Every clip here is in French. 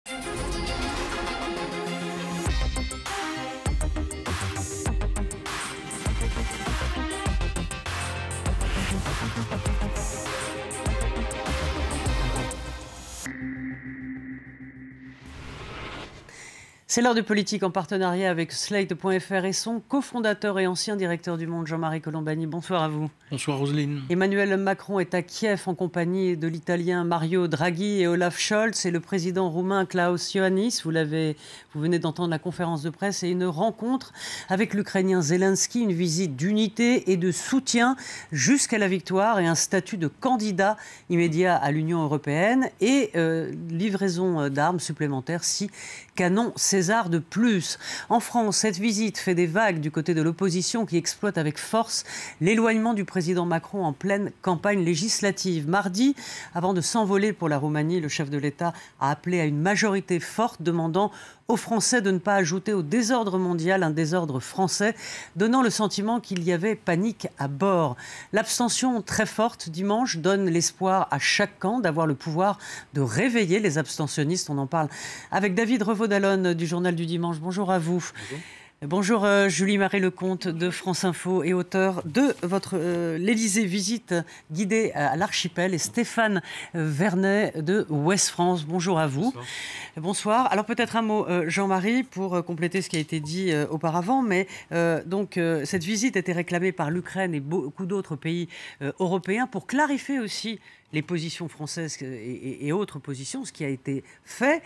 C'est l'heure de politique en partenariat avec Slate.fr et son cofondateur et ancien directeur du Monde, Jean-Marie Colombani. Bonsoir à vous. Bonsoir Roselyne. Emmanuel Macron est à Kiev en compagnie de l'Italien Mario Draghi et Olaf Scholz et le président roumain Klaus Iohannis. Vous venez d'entendre la conférence de presse et une rencontre avec l'Ukrainien Zelensky, une visite d'unité et de soutien jusqu'à la victoire et un statut de candidat immédiat à l'Union européenne et livraison d'armes supplémentaires si canon César de plus. En France, cette visite fait des vagues du côté de l'opposition qui exploite avec force l'éloignement du président Macron en pleine campagne législative. Mardi, avant de s'envoler pour la Roumanie, le chef de l'État a appelé à une majorité forte demandant aux Français de ne pas ajouter au désordre mondial un désordre français, donnant le sentiment qu'il y avait panique à bord. L'abstention très forte dimanche donne l'espoir à chaque camp d'avoir le pouvoir de réveiller les abstentionnistes. On en parle avec David Revaud-Dallon du Journal du Dimanche. Bonjour à vous. Bonjour. Bonjour Julie-Marie Lecomte de France Info et auteur de votre l'Élysée visite guidée à l'archipel et Stéphane Vernet de Ouest France. Bonjour à vous. Bonsoir. Bonsoir. Alors peut-être un mot Jean-Marie pour compléter ce qui a été dit auparavant, mais cette visite était réclamée par l'Ukraine et beaucoup d'autres pays européens pour clarifier aussi les positions françaises et autres positions, ce qui a été fait.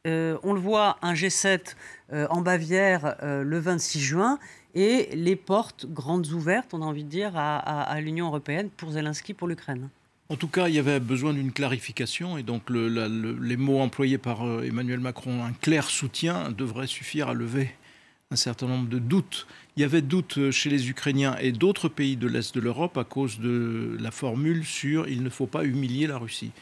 On le voit, un G7 en Bavière le 26 juin et les portes grandes ouvertes, on a envie de dire, à l'Union européenne pour Zelensky, pour l'Ukraine. En tout cas, il y avait besoin d'une clarification et donc les mots employés par Emmanuel Macron, un clair soutien, devraient suffire à lever un certain nombre de doutes. Il y avait doutes chez les Ukrainiens et d'autres pays de l'Est de l'Europe à cause de la formule sur « il ne faut pas humilier la Russie ».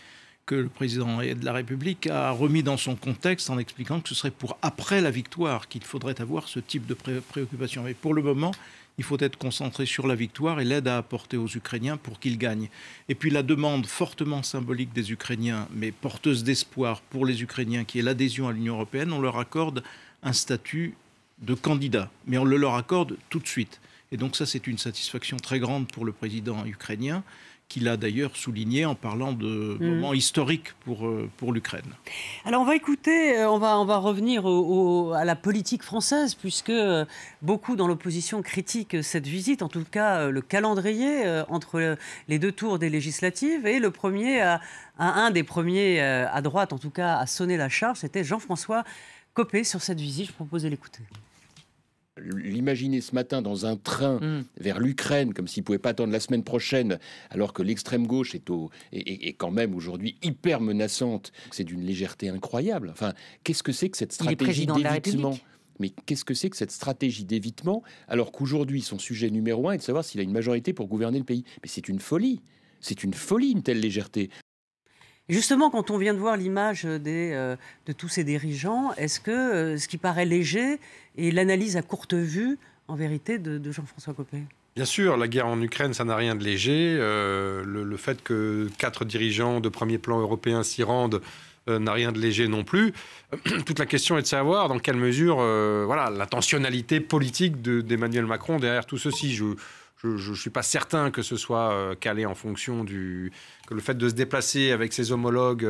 Que le président de la République a remis dans son contexte en expliquant que ce serait pour après la victoire qu'il faudrait avoir ce type de préoccupation. Mais pour le moment, il faut être concentré sur la victoire et l'aide à apporter aux Ukrainiens pour qu'ils gagnent. Et puis la demande fortement symbolique des Ukrainiens, mais porteuse d'espoir pour les Ukrainiens, qui est l'adhésion à l'Union européenne, on leur accorde un statut de candidat, mais on le leur accorde tout de suite. Et donc ça, c'est une satisfaction très grande pour le président ukrainien, qu'il a d'ailleurs souligné en parlant de moments historiques pour l'Ukraine. Alors on va écouter, on va revenir à la politique française, puisque beaucoup dans l'opposition critiquent cette visite, en tout cas le calendrier entre les deux tours des législatives, et un des premiers à droite, en tout cas, à sonner la charge, c'était Jean-François Copé sur cette visite. Je propose de l'écouter. L'imaginer ce matin dans un train vers l'Ukraine, comme s'il ne pouvait pas attendre la semaine prochaine, alors que l'extrême gauche est quand même aujourd'hui hyper menaçante, c'est d'une légèreté incroyable. Enfin, qu'est-ce que c'est que cette stratégie d'évitement ? Mais qu'est-ce que c'est que cette stratégie d'évitement, alors qu'aujourd'hui son sujet numéro 1 est de savoir s'il a une majorité pour gouverner le pays ? Mais c'est une folie. C'est une folie, une telle légèreté. Justement, quand on vient de voir l'image de tous ces dirigeants, est-ce que ce qui paraît léger est l'analyse à courte vue, en vérité, de Jean-François Copé ? Bien sûr, la guerre en Ukraine, ça n'a rien de léger. Le fait que 4 dirigeants de premier plan européens s'y rendent n'a rien de léger non plus. Toute la question est de savoir dans quelle mesure l'intentionnalité politique d'Emmanuel Macron derrière tout ceci. Je ne suis pas certain que ce soit calé en fonction que le fait de se déplacer avec ses homologues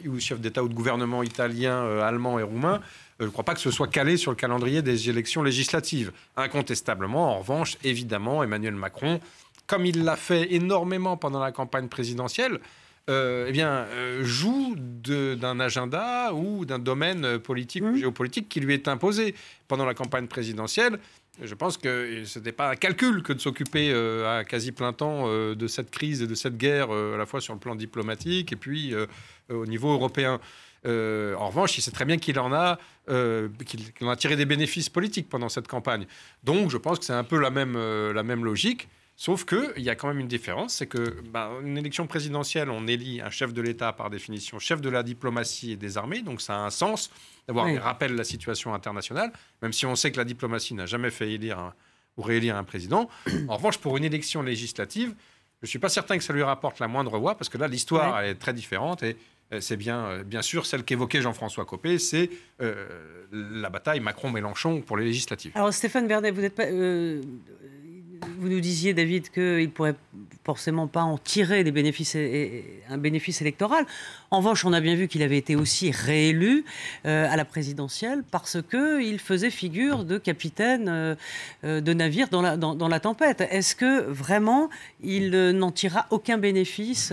ou chefs d'État ou de gouvernement italiens, allemands et roumains. Je ne crois pas que ce soit calé sur le calendrier des élections législatives. Incontestablement, en revanche, évidemment, Emmanuel Macron, comme il l'a fait énormément pendant la campagne présidentielle, joue d'un agenda ou d'un domaine politique ou géopolitique qui lui est imposé. Pendant la campagne présidentielle, je pense que ce n'était pas un calcul que de s'occuper à quasi plein temps de cette crise et de cette guerre, à la fois sur le plan diplomatique et puis au niveau européen. En revanche, il sait très bien qu'il en a tiré des bénéfices politiques pendant cette campagne. Donc, je pense que c'est un peu la même logique. Sauf qu'il y a quand même une différence, c'est qu'une élection présidentielle, on élit un chef de l'État par définition, chef de la diplomatie et des armées, donc ça a un sens d'avoir un rappel de la situation internationale, même si on sait que la diplomatie n'a jamais fait élire ou réélire un président. En revanche, pour une élection législative, je ne suis pas certain que ça lui rapporte la moindre voix, parce que là, l'histoire elle est très différente et c'est bien sûr celle qu'évoquait Jean-François Copé, c'est la bataille Macron-Mélenchon pour les législatives. Alors Stéphane Vernet, vous n'êtes pas... Vous nous disiez, David, qu'il ne pourrait forcément pas en tirer des bénéfices un bénéfice électoral. En revanche, on a bien vu qu'il avait été aussi réélu à la présidentielle parce qu'il faisait figure de capitaine de navire dans la tempête. Est-ce que vraiment il n'en tirera aucun bénéfice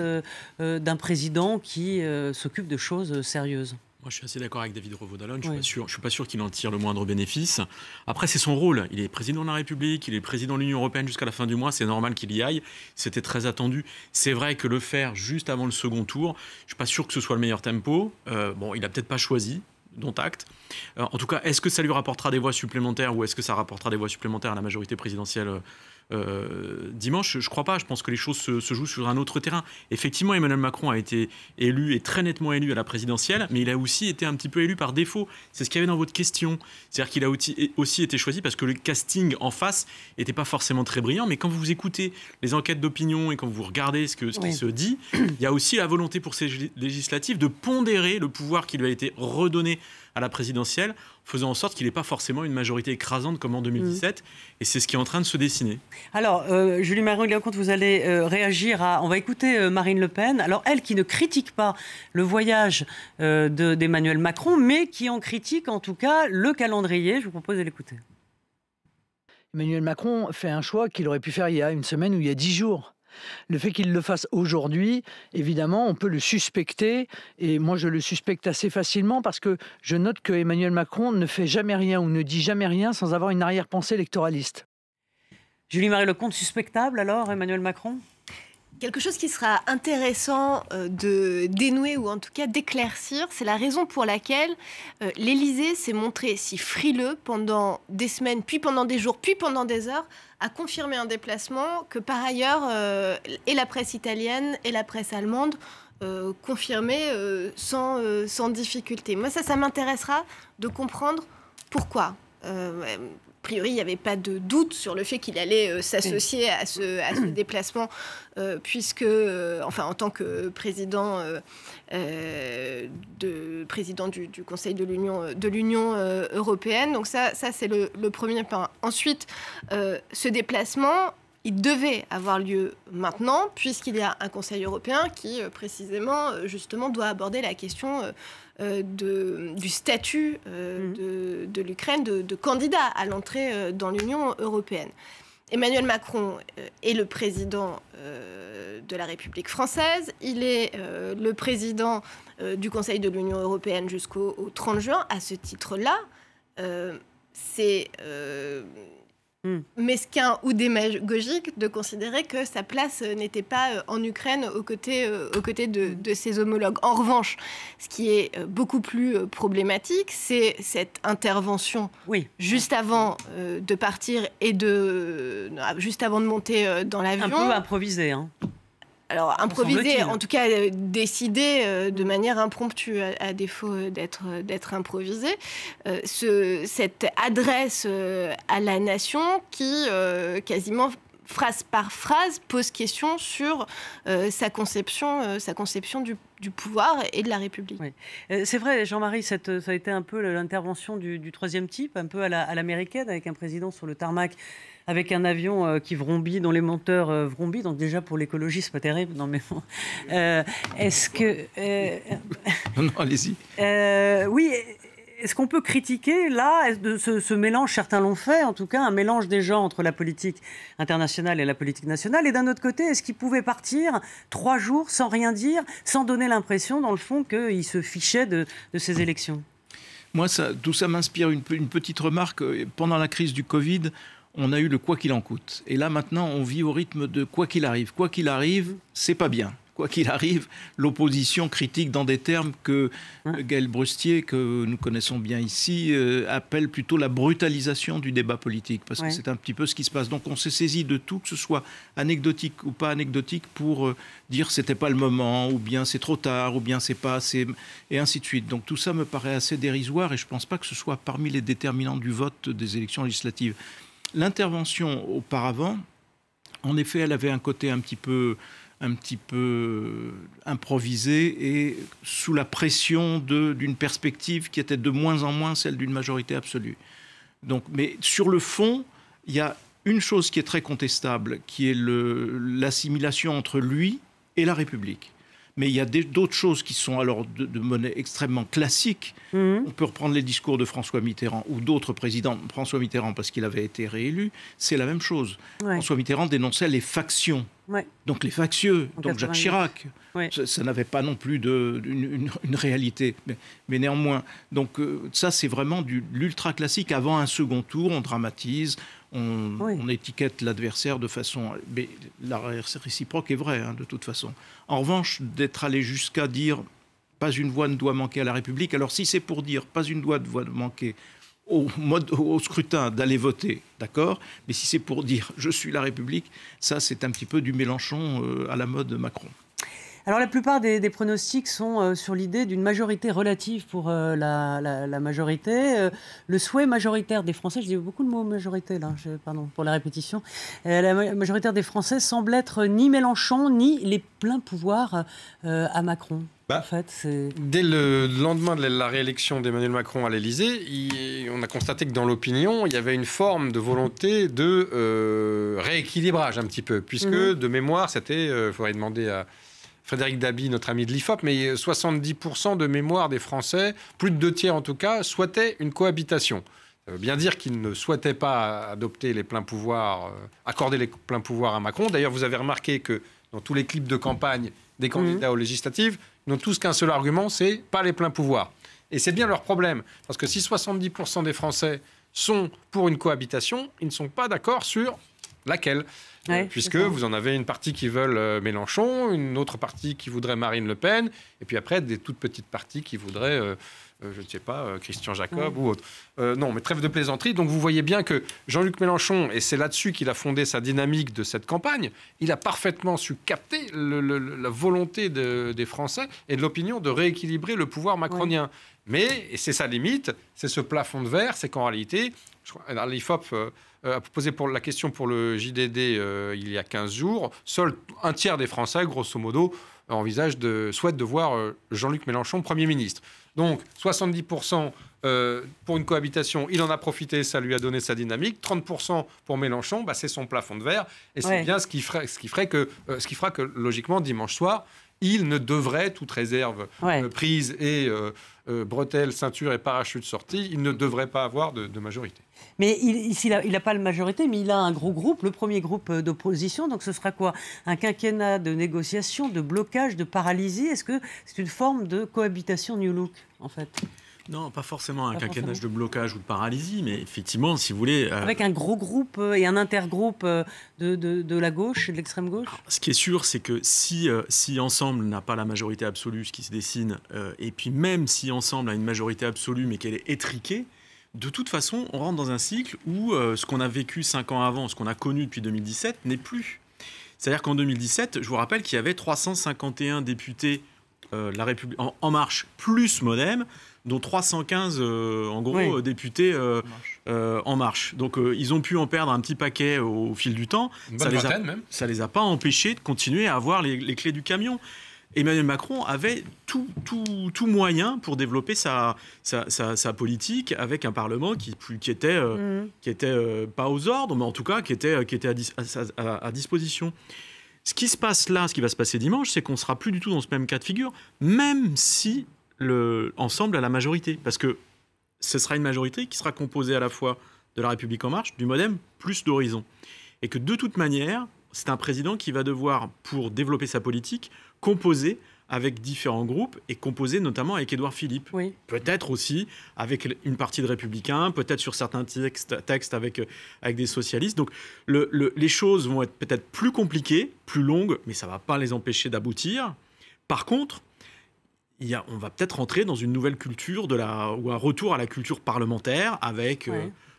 d'un président qui s'occupe de choses sérieuses ? Moi, je suis assez d'accord avec David Revaud-Dallon. Je ne suis pas sûr qu'il en tire le moindre bénéfice. Après, c'est son rôle. Il est président de la République, il est président de l'Union européenne jusqu'à la fin du mois. C'est normal qu'il y aille. C'était très attendu. C'est vrai que le faire juste avant le second tour, je ne suis pas sûr que ce soit le meilleur tempo. Bon, il n'a peut-être pas choisi, dont acte. En tout cas, est-ce que ça lui rapportera des voix supplémentaires ou est-ce que ça rapportera des voix supplémentaires à la majorité présidentielle dimanche? Je ne crois pas. Je pense que les choses se jouent sur un autre terrain. Effectivement, Emmanuel Macron a été élu et très nettement élu à la présidentielle, mais il a aussi été un petit peu élu par défaut. C'est ce qu'il y avait dans votre question. C'est-à-dire qu'il a aussi été choisi parce que le casting en face n'était pas forcément très brillant. Mais quand vous écoutez les enquêtes d'opinion et quand vous regardez ce qui se dit, il y a aussi la volonté pour ces législatives de pondérer le pouvoir qui lui a été redonné à la présidentielle, faisant en sorte qu'il n'ait pas forcément une majorité écrasante comme en 2017. Et c'est ce qui est en train de se dessiner. Alors, Julie Marion-Léancomte, vous allez réagir à... On va écouter Marine Le Pen. Alors, elle qui ne critique pas le voyage d'Emmanuel Macron, mais qui en critique en tout cas le calendrier. Je vous propose de l'écouter. Emmanuel Macron fait un choix qu'il aurait pu faire il y a une semaine ou il y a 10 jours. Le fait qu'il le fasse aujourd'hui, évidemment, on peut le suspecter. Et moi, je le suspecte assez facilement parce que je note que Emmanuel Macron ne fait jamais rien ou ne dit jamais rien sans avoir une arrière-pensée électoraliste. Julie Marion-Léancomte, suspectable alors, Emmanuel Macron ? Quelque chose qui sera intéressant de dénouer ou en tout cas d'éclaircir, c'est la raison pour laquelle l'Élysée s'est montré si frileux pendant des semaines, puis pendant des jours, puis pendant des heures, à confirmer un déplacement que par ailleurs et la presse italienne et la presse allemande confirmaient sans difficulté. Moi, ça m'intéressera de comprendre pourquoi. A priori, il n'y avait pas de doute sur le fait qu'il allait s'associer à ce déplacement, puisque, enfin, en tant que président, du Conseil de l'Union européenne. Donc ça c'est le premier point. Ensuite, ce déplacement, il devait avoir lieu maintenant, puisqu'il y a un Conseil européen qui, précisément, justement, doit aborder la question du statut de l'Ukraine, de candidat à l'entrée dans l'Union européenne. Emmanuel Macron est le président de la République française. Il est le président du Conseil de l'Union européenne jusqu'au 30 juin. À ce titre-là, c'est mesquin ou démagogique de considérer que sa place n'était pas en Ukraine aux côtés de ses homologues. En revanche, ce qui est beaucoup plus problématique, c'est cette intervention juste avant de partir et juste avant de monter dans l'avion. Un peu improvisé, hein. Alors, improvisé, en tout cas décidé de manière impromptue, à défaut d'être improvisé. Cette adresse à la nation qui, quasiment phrase par phrase, pose question sur sa conception du pouvoir et de la République. Oui. C'est vrai, Jean-Marie, ça a été un peu l'intervention du troisième type, un peu à l'américaine, avec un président sur le tarmac, avec un avion qui vrombit, dont les monteurs vrombissent. Donc déjà, pour l'écologie, c'est pas terrible. Non, mais bon. Est-ce que... Non, allez-y. Oui, est-ce qu'on peut critiquer, là, de ce mélange, certains l'ont fait, en tout cas, un mélange des genres entre la politique internationale et la politique nationale. Et d'un autre côté, est-ce qu'il pouvait partir 3 jours sans rien dire, sans donner l'impression, dans le fond, qu'il se fichait de ces élections ? Moi, tout ça m'inspire une petite remarque. Pendant la crise du Covid, on a eu le quoi qu'il en coûte. Et là, maintenant, on vit au rythme de quoi qu'il arrive. Quoi qu'il arrive, c'est pas bien. Quoi qu'il arrive, l'opposition critique dans des termes que Gaël Brustier, que nous connaissons bien ici, appelle plutôt la brutalisation du débat politique. Parce que c'est un petit peu ce qui se passe. Donc on s'est saisi de tout, que ce soit anecdotique ou pas anecdotique, pour dire c'était pas le moment, ou bien c'est trop tard, ou bien c'est pas assez, et ainsi de suite. Donc tout ça me paraît assez dérisoire et je pense pas que ce soit parmi les déterminants du vote des élections législatives. L'intervention auparavant, en effet, elle avait un côté un petit peu un petit peu improvisé et sous la pression d'une perspective qui était de moins en moins celle d'une majorité absolue. Donc, mais sur le fond, il y a une chose qui est très contestable, qui est l'assimilation entre lui et la République. Mais il y a d'autres choses qui sont alors de monnaie extrêmement classique. On peut reprendre les discours de François Mitterrand ou d'autres présidents. François Mitterrand, parce qu'il avait été réélu, c'est la même chose. Ouais. François Mitterrand dénonçait les factions. Ouais. Donc les factieux, donc Jacques Chirac. Ouais. Ça n'avait pas non plus une réalité. Mais néanmoins, donc ça c'est vraiment de l'ultra classique. Avant un second tour, on dramatise. On étiquette l'adversaire de façon... Mais la réciproque est vraie, de toute façon. En revanche, d'être allé jusqu'à dire « pas une voix ne doit manquer à la République », alors si c'est pour dire « pas une voix ne doit manquer au scrutin d'aller voter », d'accord, mais si c'est pour dire « je suis la République », ça c'est un petit peu du Mélenchon à la mode Macron. Alors la plupart des pronostics sont sur l'idée d'une majorité relative pour la majorité. Le souhait majoritaire des Français, je dis beaucoup de mots majorité là, pardon pour la répétition, la majoritaire des Français semble être ni Mélenchon ni les pleins pouvoirs à Macron. En fait, dès le lendemain de la réélection d'Emmanuel Macron à l'Élysée, on a constaté que dans l'opinion, il y avait une forme de volonté de rééquilibrage un petit peu, puisque de mémoire, c'était, il faudrait demander à Frédéric Dabi, notre ami de l'IFOP, mais 70% de mémoire des Français, plus de 2/3 en tout cas, souhaitaient une cohabitation. Ça veut bien dire qu'ils ne souhaitaient pas adopter les pleins pouvoirs, accorder les pleins pouvoirs à Macron. D'ailleurs, vous avez remarqué que dans tous les clips de campagne des candidats aux législatives, ils n'ont tous qu'un seul argument, c'est pas les pleins pouvoirs. Et c'est bien leur problème, parce que si 70% des Français sont pour une cohabitation, ils ne sont pas d'accord sur laquelle. Puisque vous en avez une partie qui veulent Mélenchon, une autre partie qui voudrait Marine Le Pen, et puis après des toutes petites parties qui voudraient, je ne sais pas, Christian Jacob ou autre. Non, mais trêve de plaisanterie. Donc vous voyez bien que Jean-Luc Mélenchon, et c'est là-dessus qu'il a fondé sa dynamique de cette campagne, il a parfaitement su capter la volonté des Français et de l'opinion de rééquilibrer le pouvoir macronien. Mais, et c'est sa limite, c'est ce plafond de verre, c'est qu'en réalité, l'IFOP a posé la question pour le JDD il y a 15 jours, seul un tiers des Français, grosso modo, souhaitent de voir Jean-Luc Mélenchon Premier ministre. Donc 70% pour une cohabitation, il en a profité, ça lui a donné sa dynamique. 30% pour Mélenchon, c'est son plafond de verre. Et c'est bien ce qui fera que, logiquement, dimanche soir, il ne devrait, toute réserve prise et bretelles, ceinture et parachute sortis, il ne devrait pas avoir de majorité. Mais il n'a pas la majorité, mais il a un gros groupe, le premier groupe d'opposition. Donc ce sera quoi? Un quinquennat de négociation, de blocage, de paralysie? Est-ce que c'est une forme de cohabitation New Look, en fait? Non, pas forcément un quinquennage de blocage ou de paralysie, mais effectivement, si vous voulez... Avec un gros groupe et un intergroupe de la gauche, de l'extrême gauche. Alors, ce qui est sûr, c'est que si Ensemble n'a pas la majorité absolue, ce qui se dessine, et puis même si Ensemble a une majorité absolue, mais qu'elle est étriquée, de toute façon, on rentre dans un cycle où ce qu'on a vécu 5 ans avant, ce qu'on a connu depuis 2017, n'est plus. C'est-à-dire qu'en 2017, je vous rappelle qu'il y avait 351 députés La République en Marche plus Modem, dont 315 en gros députés en marche. Donc ils ont pu en perdre un petit paquet au fil du temps. Ça les a pas empêchés de continuer à avoir les clés du camion. Emmanuel Macron avait tout moyen pour développer sa politique avec un Parlement qui était pas aux ordres, mais en tout cas qui était à disposition. Ce qui se passe là, ce qui va se passer dimanche, c'est qu'on sera plus du tout dans ce même cas de figure, même si Ensemble à la majorité, parce que ce sera une majorité qui sera composée à la fois de La République En Marche, du Modem, plus d'Horizon. Et que de toute manière, c'est un président qui va devoir, pour développer sa politique, composer avec différents groupes et composer notamment avec Édouard Philippe. Oui. Peut-être aussi avec une partie de Républicains, peut-être sur certains textes avec des socialistes. Donc les choses vont être peut-être plus compliquées, plus longues, mais ça ne va pas les empêcher d'aboutir. Par contre, on va peut-être rentrer dans une nouvelle culture ou un retour à la culture parlementaire avec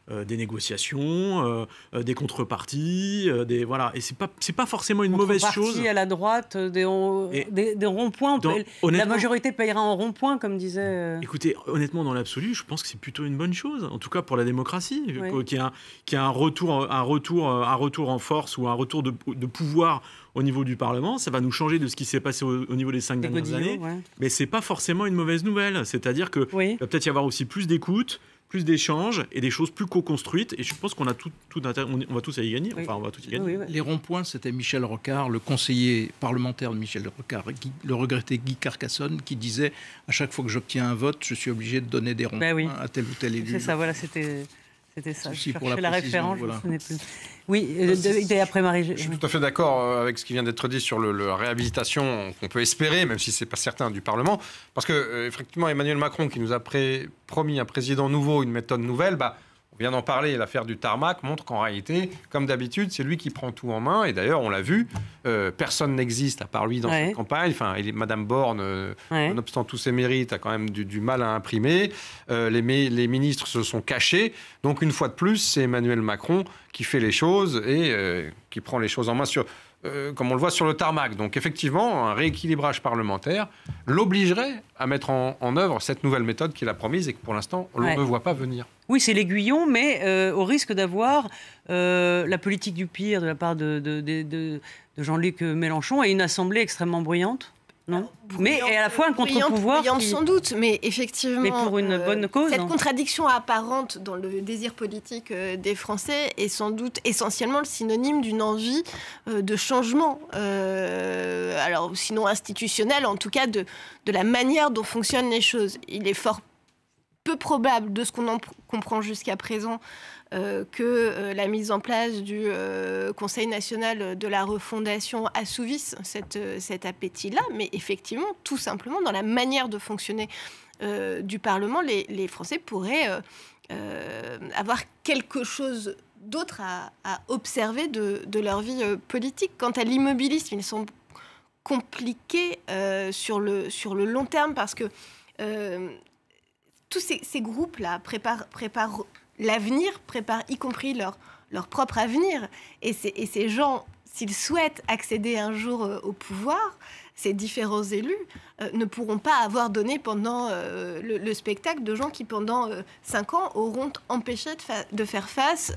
des négociations, des contreparties, voilà. Et c'est pas forcément une mauvaise chose. À la droite, des ronds-points. La majorité payera en rond-point, comme disait. Écoutez, honnêtement, dans l'absolu, je pense que c'est plutôt une bonne chose, en tout cas pour la démocratie, qu'il y a un retour en force ou un retour de pouvoir au niveau du Parlement. Ça va nous changer de ce qui s'est passé au niveau des 5 dernières années. Mais c'est pas forcément une mauvaise nouvelle. C'est-à-dire que il va peut-être y avoir aussi plus d'écoute, plus d'échanges et des choses plus co-construites. Et je pense qu'on a on va tous y gagner. Enfin, on va tous y gagner. Les ronds-points, c'était Michel Rocard, le conseiller parlementaire de Michel Rocard, le regretté Guy Carcassonne, qui disait à chaque fois que j'obtiens un vote, je suis obligé de donner des ronds-points à tel ou tel élu. C'est ça, voilà, c'était ça. Je pour cherchais la référence, voilà. Je ne me souvenais plus. Oui, après Marie. Je suis tout à fait d'accord avec ce qui vient d'être dit sur la réhabilitation qu'on peut espérer, même si ce n'est pas certain, du Parlement. Parce que, effectivement, Emmanuel Macron, qui nous a promis un président nouveau, une méthode nouvelle, on vient d'en parler, l'affaire du tarmac montre qu'en réalité, comme d'habitude, c'est lui qui prend tout en main. Et d'ailleurs, on l'a vu, personne n'existe à part lui dans cette campagne. Enfin, Madame Borne, nonobstant tous ses mérites, a quand même du mal à imprimer. Les ministres se sont cachés. Donc, une fois de plus, c'est Emmanuel Macron qui fait les choses et qui prend les choses en main comme on le voit sur le tarmac. Donc effectivement, un rééquilibrage parlementaire l'obligerait à mettre en œuvre cette nouvelle méthode qu'il a promise et que pour l'instant, on ne voit pas venir. Oui, c'est l'aiguillon, mais au risque d'avoir la politique du pire de la part de Jean-Luc Mélenchon et une assemblée extrêmement bruyante. Non. Mais et à la fois un contre-pouvoir sans doute, mais effectivement, mais pour une bonne cause. Cette contradiction apparente dans le désir politique des Français est sans doute essentiellement le synonyme d'une envie de changement, alors sinon institutionnel, en tout cas de la manière dont fonctionnent les choses. Il est fort peu probable, de ce qu'on en comprend jusqu'à présent, que la mise en place du Conseil national de la refondation assouvisse cet appétit-là, mais effectivement, tout simplement, dans la manière de fonctionner du Parlement, les Français pourraient avoir quelque chose d'autre à observer de leur vie politique. Quant à l'immobilisme, il semble compliqué sur le long terme, parce que tous ces groupes-là préparent l'avenir, préparent y compris leur propre avenir. Et ces gens, s'ils souhaitent accéder un jour au pouvoir, ces différents élus ne pourront pas avoir donné pendant le spectacle de gens qui, pendant 5 ans, auront empêché de faire face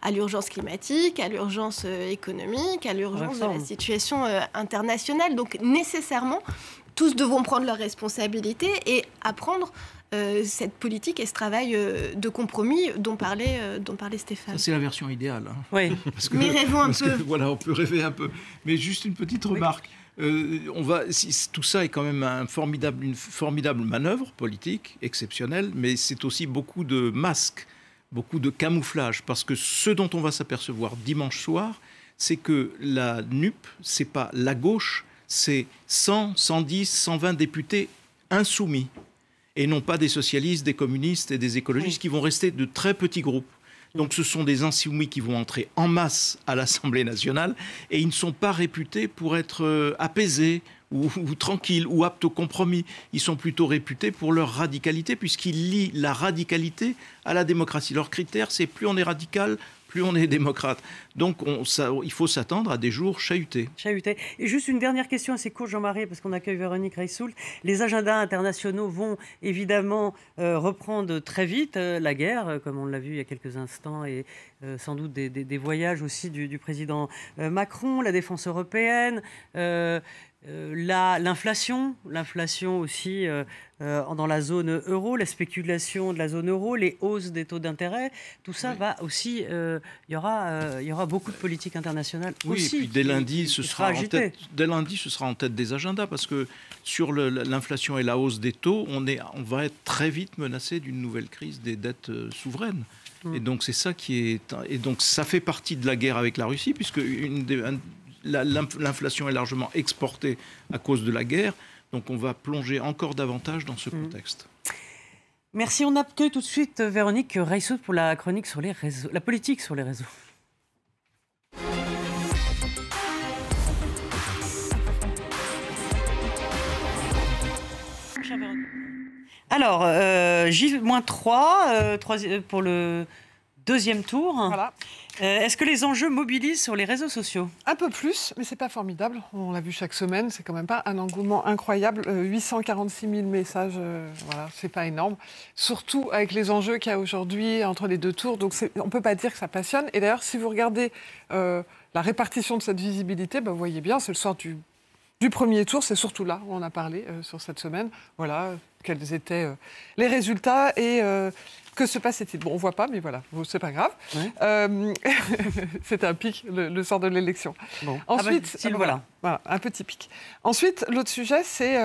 à l'urgence climatique, à l'urgence économique, à l'urgence de la situation internationale. Donc, nécessairement, tous devront prendre leurs responsabilités et apprendre cette politique et ce travail de compromis dont parlait Stéphane. Ça, c'est la version idéale. Hein. Oui. Mais rêvons un peu. Voilà, on peut rêver un peu. Mais juste une petite remarque. Tout ça est quand même une formidable manœuvre politique, exceptionnelle, mais c'est aussi beaucoup de masques, beaucoup de camouflage, parce que ce dont on va s'apercevoir dimanche soir, c'est que la NUP, c'est pas la gauche, c'est 100, 110, 120 députés insoumis, et non pas des socialistes, des communistes et des écologistes qui vont rester de très petits groupes. Donc ce sont des insoumis qui vont entrer en masse à l'Assemblée nationale et ils ne sont pas réputés pour être apaisés ou tranquilles ou aptes au compromis. Ils sont plutôt réputés pour leur radicalité, puisqu'ils lient la radicalité à la démocratie. Leur critère, c'est plus on est radical, plus on est démocrate. Donc il faut s'attendre à des jours chahutés. Et juste une dernière question assez courte, Jean-Marie, parce qu'on accueille Véronique Reissoul. Les agendas internationaux vont évidemment reprendre très vite la guerre, comme on l'a vu il y a quelques instants, et sans doute des voyages aussi du président Macron, la défense européenne, l'inflation aussi dans la zone euro, la spéculation de la zone euro, les hausses des taux d'intérêt, tout ça va aussi. Il y aura beaucoup de politique internationale aussi. Et puis dès lundi, ce sera en tête des agendas, parce que sur l'inflation et la hausse des taux, on va être très vite menacé d'une nouvelle crise des dettes souveraines. Et donc c'est ça et donc ça fait partie de la guerre avec la Russie, puisque l'inflation est largement exportée à cause de la guerre. Donc on va plonger encore davantage dans ce contexte. Merci. On accueille tout de suite Véronique Reissoul pour la chronique sur les réseaux, la politique sur les réseaux. Alors, J-3 pour le deuxième tour. Voilà. Est-ce que les enjeux mobilisent sur les réseaux sociaux? Un peu plus, mais c'est pas formidable. On l'a vu chaque semaine, c'est quand même pas un engouement incroyable. 846 000 messages, voilà, c'est pas énorme. Surtout avec les enjeux qu'il y a aujourd'hui entre les deux tours. Donc on peut pas dire que ça passionne. Et d'ailleurs, si vous regardez la répartition de cette visibilité, vous voyez bien, c'est le soir du premier tour, c'est surtout là où on a parlé sur cette semaine. Voilà, quels étaient les résultats et que se passait-il? Bon, on ne voit pas, mais voilà, c'est pas grave. Ouais. C'est un pic, le sort de l'élection. Bon. Ensuite, voilà, un petit pic. Ensuite, l'autre sujet, c'est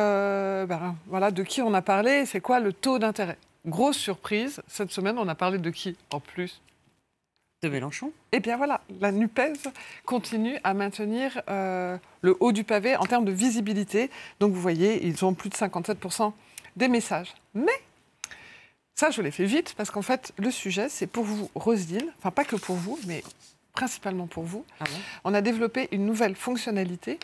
voilà, de qui on a parlé, c'est quoi le taux d'intérêt? Grosse surprise, cette semaine, on a parlé de qui en plus? De Mélenchon. Eh bien voilà, la NUPES continue à maintenir le haut du pavé en termes de visibilité. Donc vous voyez, ils ont plus de 57% des messages. Mais ça, je l'ai fait vite, parce qu'en fait, le sujet, c'est pour vous, Roselyne, enfin pas que pour vous, mais principalement pour vous. Ah bon? On a développé une nouvelle fonctionnalité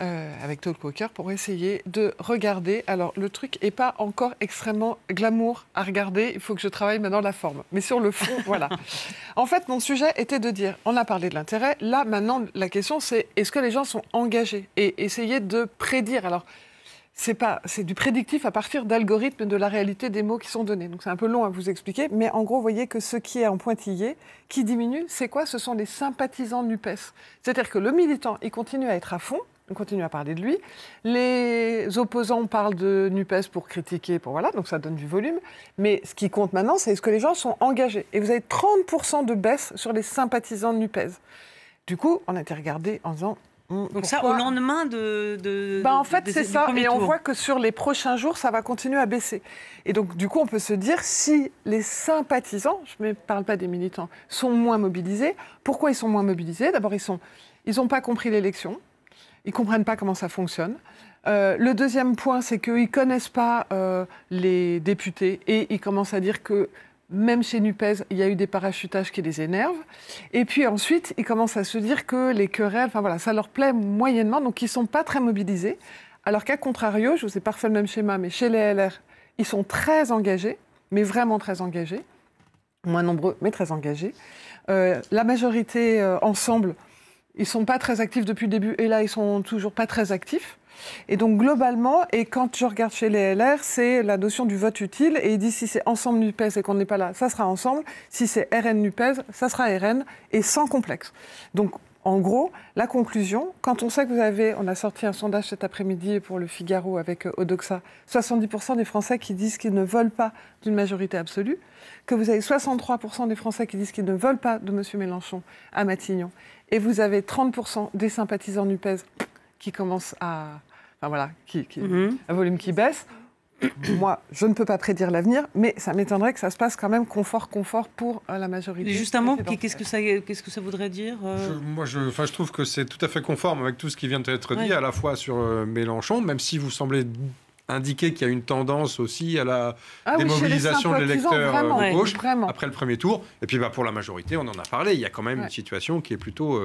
avec Talkwalker pour essayer de regarder. Alors, le truc n'est pas encore extrêmement glamour à regarder. Il faut que je travaille maintenant la forme. Mais sur le fond, voilà. En fait, mon sujet était de dire, on a parlé de l'intérêt. Là, maintenant, la question, c'est est-ce que les gens sont engagés? Et essayer de prédire. Alors, c'est du prédictif à partir d'algorithmes de la réalité des mots qui sont donnés. Donc, c'est un peu long à vous expliquer. Mais en gros, vous voyez que ce qui est en pointillé, qui diminue, c'est quoi? Ce sont les sympathisants NUPES. C'est-à-dire que le militant, il continue à être à fond. On continue à parler de lui. Les opposants parlent de NUPES pour critiquer, voilà, donc ça donne du volume. Mais ce qui compte maintenant, c'est est-ce que les gens sont engagés. Et vous avez 30% de baisse sur les sympathisants de NUPES. Du coup, on a été regardé en disant... Donc ça, au lendemain en fait, c'est ça. Et on voit que sur les prochains jours, ça va continuer à baisser. Et donc, du coup, on peut se dire, si les sympathisants, je ne parle pas des militants, sont moins mobilisés, pourquoi ils sont moins mobilisés? D'abord, ils n'ont pas compris l'élection. Ils ne comprennent pas comment ça fonctionne. Le deuxième point, c'est qu'ils ne connaissent pas les députés et ils commencent à dire que même chez NUPES, il y a eu des parachutages qui les énervent. Et puis ensuite, ils commencent à se dire que les querelles, ça leur plaît moyennement, donc ils ne sont pas très mobilisés. Alors qu'à contrario, je vous ai pas refait le même schéma, mais chez les LR, ils sont très engagés, mais vraiment très engagés. Moins nombreux, mais très engagés. La majorité, ensemble, ils ne sont pas très actifs depuis le début, et là, ils ne sont toujours pas très actifs. Et donc, globalement, et quand je regarde chez les LR, c'est la notion du vote utile, et ils disent si c'est ensemble NUPES et qu'on n'est pas là, ça sera ensemble. Si c'est RN NUPES, ça sera RN, et sans complexe. Donc, en gros, la conclusion, quand on sait que on a sorti un sondage cet après-midi pour le Figaro avec Odoxa, 70% des Français qui disent qu'ils ne veulent pas d'une majorité absolue, que vous avez 63% des Français qui disent qu'ils ne veulent pas de M. Mélenchon à Matignon, et vous avez 30% des sympathisants NUPES qui commencent à... un volume qui baisse. Moi, je ne peux pas prédire l'avenir, mais ça m'étonnerait que ça se passe quand même confort pour la majorité. Juste un mot, qu'est-ce que ça voudrait dire je trouve que c'est tout à fait conforme avec tout ce qui vient d'être dit, à la fois sur Mélenchon, même si vous semblez indiquer qu'il y a une tendance aussi à la démobilisation de l'électeur de gauche après le premier tour. Et puis pour la majorité, on en a parlé, il y a quand même une situation qui est plutôt...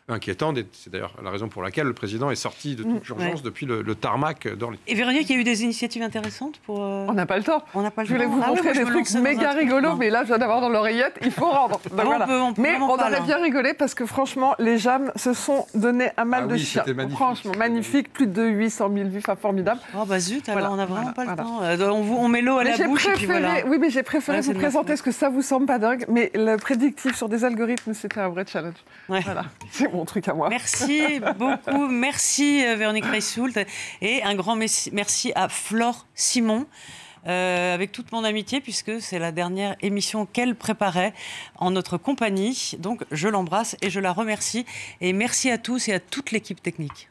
inquiétante, et c'est d'ailleurs la raison pour laquelle le président est sorti de toute urgence depuis le tarmac d'Orly. Et Véronique, il y a eu des initiatives intéressantes pour... On n'a pas le temps. On n'a pas le temps. Je voulais vous montrer des trucs méga rigolos, mais là, je viens d'avoir dans l'oreillette, il faut rendre. Mais on aurait bien rigolé parce que franchement, les JAM se sont donné un mal de chien. Franchement, magnifique, plus de 800 000 vues, formidable. Oh zut, alors on n'a vraiment pas le temps. On met l'eau à la bouche. Oui, mais j'ai préféré vous présenter ce que ça vous semble pas dingue, mais le prédictif sur des algorithmes, c'était un vrai challenge. Voilà. Mon truc à moi. Merci beaucoup. Merci Véronique Reissoult. Et un grand merci à Flore Simon, avec toute mon amitié, puisque c'est la dernière émission qu'elle préparait en notre compagnie. Donc je l'embrasse et je la remercie. Et merci à tous et à toute l'équipe technique.